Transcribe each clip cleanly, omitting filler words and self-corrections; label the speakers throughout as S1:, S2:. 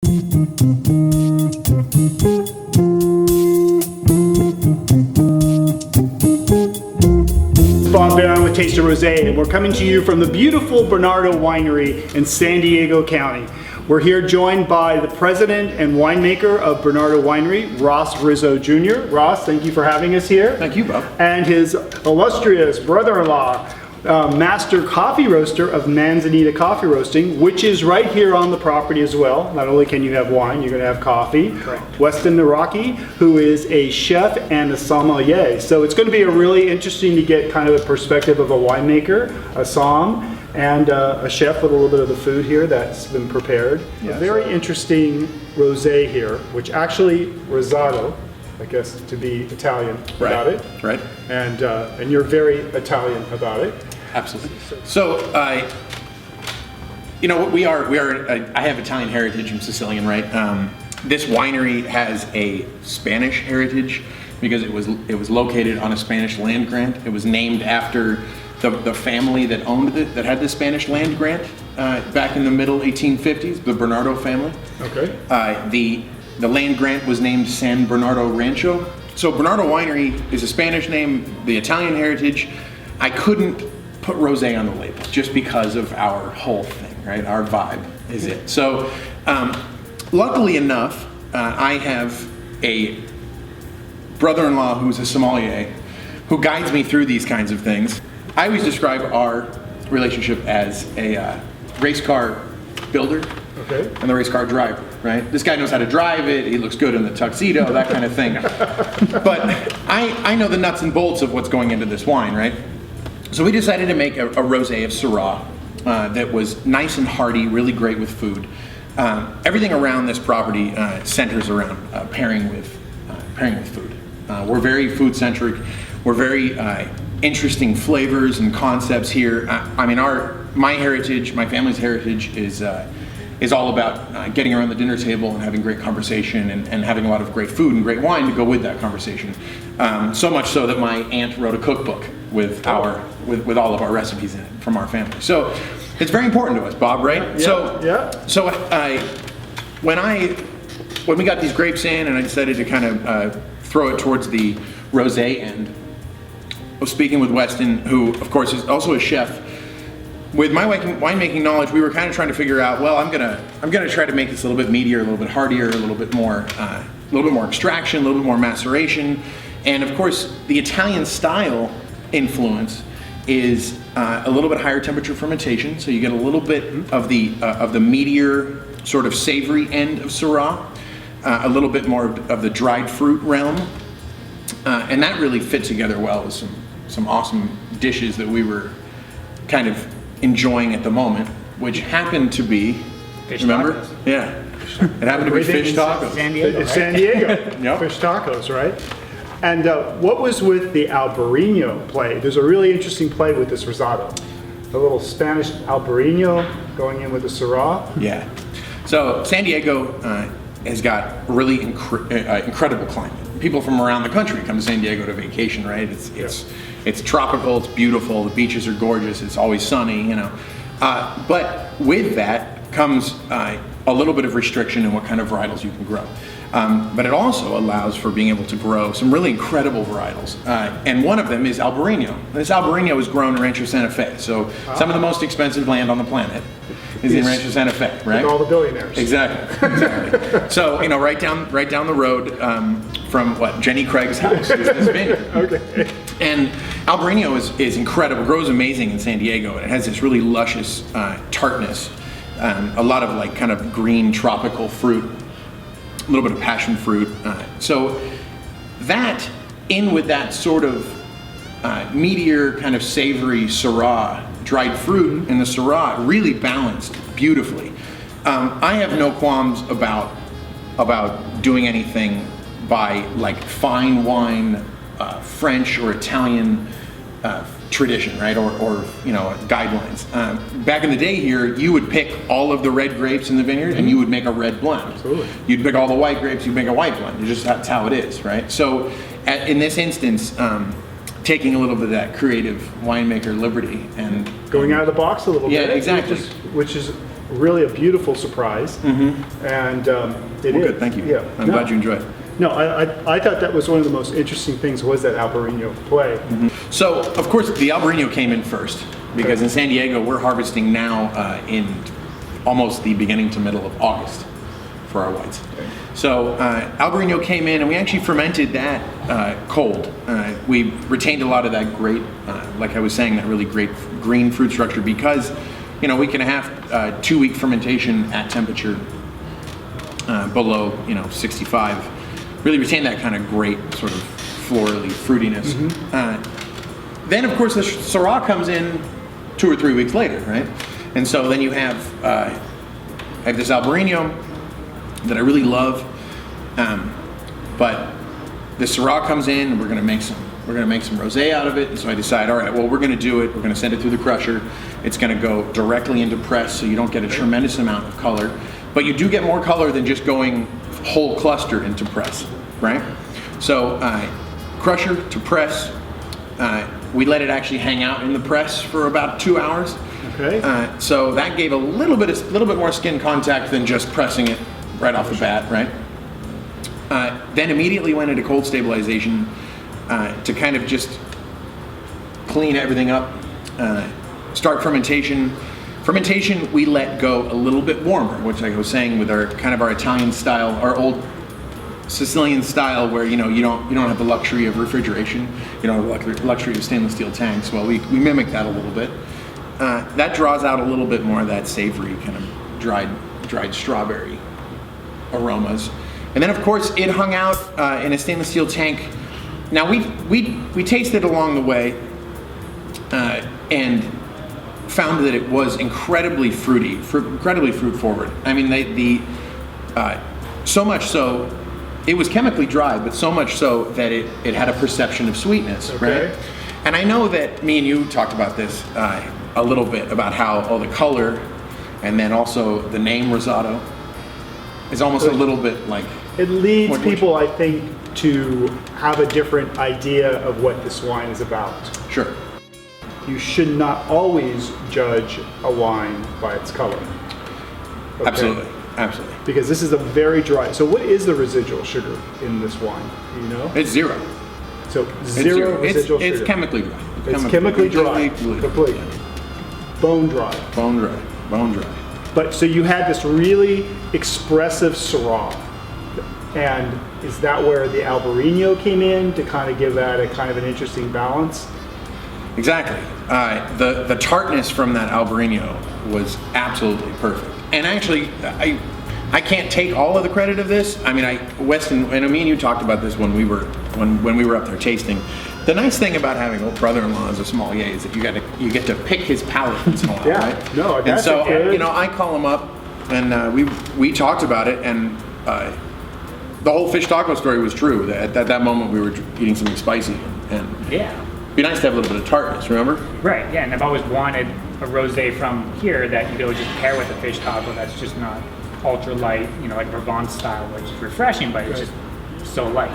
S1: Bob Barron with Taste of Rosé, and we're coming to you from the beautiful Bernardo Winery in San Diego County. We're here joined by the president and winemaker of Bernardo Winery, Rizzo Jr. Ross, thank you for having us here.
S2: Thank you, Bob.
S1: And his illustrious brother-in-law, master coffee roaster of Manzanita Coffee Roasting, which is right here on the property as well. Not only can you have wine, you're going to have coffee.
S2: Correct.
S1: Weston Naraki, who is a chef and a sommelier. So it's going to be a really interesting to get kind of a perspective of a winemaker, a somm, and a chef with a little bit of the food here that's been prepared.
S2: Yes.
S1: A very interesting rosé here, which actually Rosado, I guess to be Italian about it.
S2: Right.
S1: And you're very Italian about it.
S2: Absolutely. So, you know, we are. I have Italian heritage. I'm Sicilian, right? This winery has a Spanish heritage because it was located on a Spanish land grant. It was named after the family that owned it, that had the Spanish land grant back in the middle 1850s, the Bernardo family.
S1: Okay.
S2: The land grant was named San Bernardo Rancho. So Bernardo Winery is a Spanish name, the Italian heritage. I couldn't put rosé on the label just because of our whole thing, right? Our vibe is it. So luckily enough, I have a brother-in-law who's a sommelier who guides me through these kinds of things. I always describe our relationship as a race car builder and the race car driver, right? This guy knows how to drive it, he looks good in the tuxedo, that kind of thing. But I know the nuts and bolts of what's going into this wine, right? So we decided to make a rosé of Syrah that was nice and hearty, really great with food. Everything around this property centers around pairing with food. We're very food centric. We're very interesting flavors and concepts here. I mean, my heritage, my family's heritage is all about getting around the dinner table and having great conversation and having a lot of great food and great wine to go with that conversation. So much so that my aunt wrote a cookbook with with all of our recipes in it from our family. So it's very important to us, Bob, right?
S1: Yeah.
S2: So when we got these grapes in and I decided to kind of throw it towards the rosé end, I was speaking with Weston, who of course is also a chef. With my winemaking knowledge, we were kind of trying to figure out, well, I'm gonna try to make this a little bit meatier, a little bit heartier, a little bit more extraction, a little bit more maceration, and of course, the Italian style influence is a little bit higher temperature fermentation, so you get a little bit of the meatier, sort of savory end of Syrah, a little bit more of the dried fruit realm, and that really fit together well with some awesome dishes that we were kind of enjoying at the moment, which happened to be
S3: Fish
S2: remember?
S3: tacos.
S2: Yeah, it happened to be fish tacos.
S3: San Diego,
S1: It's
S3: right?
S1: San Diego.
S2: Yep.
S1: Fish tacos, right? And what was with the Albarino play? There's a really interesting play with this Rosado. A little Spanish Albarino going in with the Syrah.
S2: Yeah. So San Diego has got really incredible climate. People from around the country come to San Diego to vacation, right? It's tropical, it's beautiful, the beaches are gorgeous, it's always sunny, you know. But with that comes a little bit of restriction in what kind of varietals you can grow. But it also allows for being able to grow some really incredible varietals. And one of them is Albarino. This Albarino is grown in Rancho Santa Fe. So some of the most expensive land on the planet is in Rancho Santa Fe, right?
S1: With all the billionaires.
S2: Exactly. So, you know, right down the road from Jenny Craig's house is this vineyard.
S1: Okay.
S2: And Albarino is incredible, grows amazing in San Diego, and it has this really luscious tartness, a lot of like kind of green tropical fruit, a little bit of passion fruit. So that, in with that sort of meatier, kind of savory Syrah, dried fruit in the Syrah, really balanced beautifully. I have no qualms about doing anything by like fine wine, French or Italian tradition, right? Or you know, guidelines. Back in the day here, you would pick all of the red grapes in the vineyard and you would make a red blend.
S1: Absolutely.
S2: You'd pick all the white grapes, you'd make a white blend. That's how it is, right? So in this instance, taking a little bit of that creative winemaker liberty and
S1: Going out of the box a little bit.
S2: Yeah, exactly.
S1: Which is really a beautiful surprise. And it is.
S2: Good, thank you.
S1: Yeah.
S2: I'm glad you enjoyed it.
S1: No, I thought that was one of the most interesting things was that Albarino play.
S2: So, of course, the Albarino came in first because in San Diego we're harvesting now in almost the beginning to middle of August for our whites. So Albarino came in and we actually fermented that cold. We retained a lot of that great, like I was saying, that really great green fruit structure because, you know, we can have 2-week fermentation at temperature below, 65. Really retain that kind of great sort of florally fruitiness. Then, of course, the Syrah comes in 2 or 3 weeks later, right? And so then you have I have this Albarino that I really love, but the Syrah comes in, and we're going to make some rosé out of it. And so I decide, all right, well, we're going to do it. We're going to send it through the crusher. It's going to go directly into press, so you don't get a tremendous amount of color, but you do get more color than just going whole cluster into press, right? So crusher to press. We let it actually hang out in the press for about 2 hours.
S1: Okay.
S2: So that gave a little bit more skin contact than just pressing it right off the bat, right? Then immediately went into cold stabilization to kind of just clean everything up. Start fermentation. Fermentation we let go a little bit warmer, which I was saying with our kind of our Italian style, our old Sicilian style, where you don't have the luxury of refrigeration, you don't have the luxury of stainless steel tanks. Well, we mimic that a little bit. That draws out a little bit more of that savory kind of dried strawberry aromas. And then of course it hung out in a stainless steel tank. Now we tasted along the way and found that it was incredibly fruity, incredibly fruit forward. I mean, so much so, it was chemically dry, but so much so that it had a perception of sweetness, right? And I know that me and you talked about this a little bit, about how the color and then also the name Rosado is almost a little bit like...
S1: It leads people, I think, to have a different idea of what this wine is about.
S2: Sure.
S1: You should not always judge a wine by its color. Okay?
S2: Absolutely.
S1: Because this is a very dry. So what is the residual sugar in this wine? Do you know?
S2: It's 0.
S1: So zero residual sugar.
S2: It's chemically dry.
S1: It's chemically dry. Completely. Bone dry.
S2: Bone dry.
S1: But so you had this really expressive Syrah. And is that where the Albarino came in to kind of give that a kind of an interesting balance?
S2: Exactly. The tartness from that Albarino was absolutely perfect. And actually, I can't take all of the credit of this. I mean, Weston and me and you talked about this when we were up there tasting. The nice thing about having a brother-in-law as a sommelier is that you get to pick his palate once in a while, right?
S1: No,
S2: and so I call him up and we talked about it, and the whole fish taco story was true. At that moment, we were eating something spicy, and it'd be nice to have a little bit of tartness. Remember?
S3: Right. Yeah, and I've always wanted a rosé from here that you go just pair with a fish taco that's just not ultra light, like Provence style, which is refreshing, but it's just so light.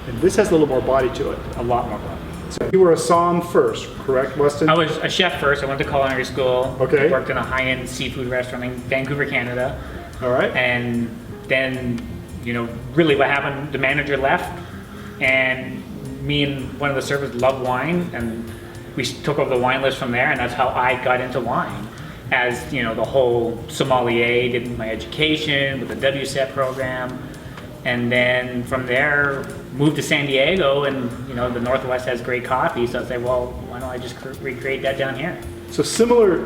S1: And this has a little more body to it.
S3: A lot more body.
S1: So you were a somm first, correct, Weston?
S3: I was a chef first. I went to culinary school.
S1: Okay.
S3: I worked in a high-end seafood restaurant in Vancouver, Canada.
S1: All right.
S3: And then, really what happened, the manager left, and me and one of the servers loved wine, and we took over the wine list from there, and that's how I got into wine. As, the whole sommelier, did my education with the WSET program, and then from there, moved to San Diego, and, the Northwest has great coffee, so I said, well, why don't I just recreate that down here?
S1: So similar,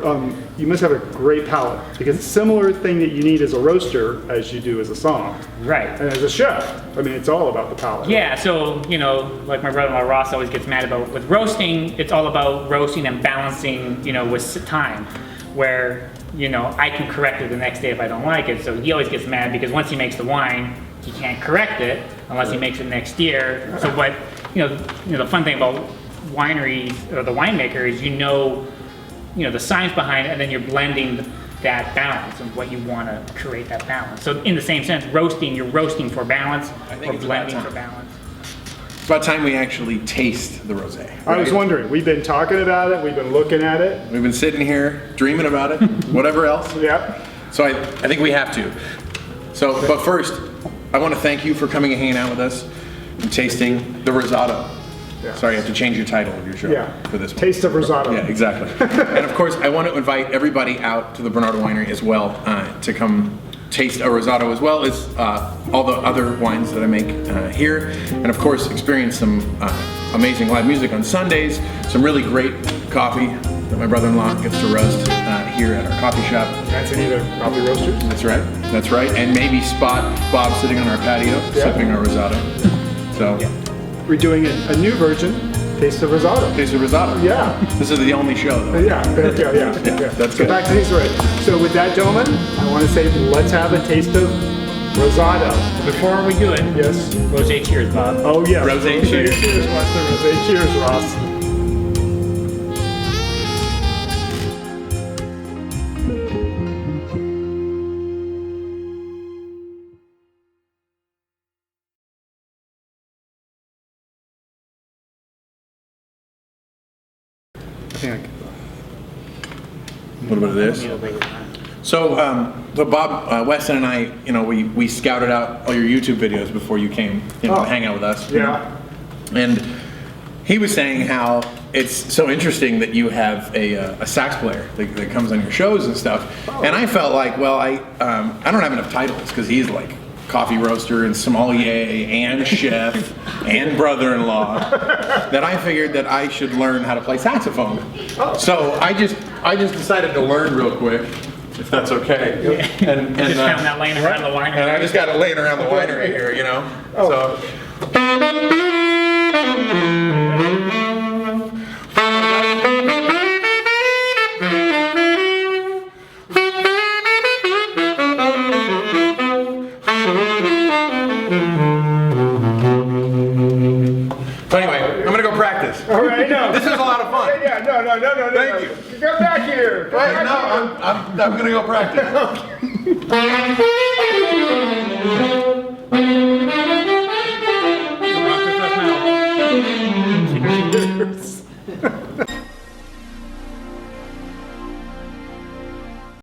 S1: you must have a great palate, because it's a similar thing that you need as a roaster as you do as a somm.
S3: Right.
S1: And as a chef, I mean, it's all about the palate.
S3: Yeah, so, like my brother-in-law Ross always gets mad about, with roasting, it's all about roasting and balancing, with time, where, I can correct it the next day if I don't like it. So he always gets mad because once he makes the wine, he can't correct it unless he makes it next year. So what, the fun thing about wineries, or the winemaker, is the science behind it, and then you're blending that balance and what you want to create that balance. So in the same sense, you're roasting for balance, or blending for balance.
S2: It's about time we actually taste the rosé. Right?
S1: I was wondering, we've been talking about it, we've been looking at it.
S2: We've been sitting here dreaming about it, whatever else.
S1: Yeah.
S2: So I think we have to. So, but first, I want to thank you for coming and hanging out with us and tasting the Rosado.
S1: Yeah.
S2: Sorry, I have to change your title of your show for this one.
S1: Taste of Rosado.
S2: Yeah, exactly. And of course, I want to invite everybody out to the Bernardo Winery as well to come taste a Rosado as well as all the other wines that I make here. And of course, experience some amazing live music on Sundays, some really great coffee that my brother-in-law gets to roast here at our coffee shop.
S1: That's in either coffee roasters.
S2: That's right. That's right. And maybe spot Bob sitting on our patio sipping our Rosado. So,
S1: We're doing a new version, Taste of Rosado.
S2: taste of Rosado.
S1: Yeah.
S2: This is the only show though.
S1: Yeah.
S2: That's
S1: So
S2: good.
S1: back to these right. So with that, gentlemen, I want to say let's have a taste of Rosado.
S3: Before we do it,
S1: Yes.
S3: Rosé cheers, Bob.
S1: Oh yeah.
S2: Rosé cheers.
S1: Cheers, Weston. Rosé cheers, Ross.
S2: A little bit of this. So, Bob, Weston and I, we scouted out all your YouTube videos before you came, to hang out with us.
S1: Yeah.
S2: And he was saying how it's so interesting that you have a sax player that comes on your shows and stuff. And I felt like, well, I don't have enough titles because he's like coffee roaster and sommelier and chef and brother-in-law that I figured that I should learn how to play saxophone. So I just decided to learn real quick, if that's okay. And
S3: Just found that laying around the winery.
S2: and I just got it laying around the winery here, So. So anyway, I'm gonna go practice.
S1: All right, no.
S2: This is a lot of fun.
S1: Yeah, no.
S2: Thank you.
S1: Get back here. Get
S2: Right,
S1: back
S2: no,
S1: here.
S2: I'm gonna go practice.
S3: Cheers.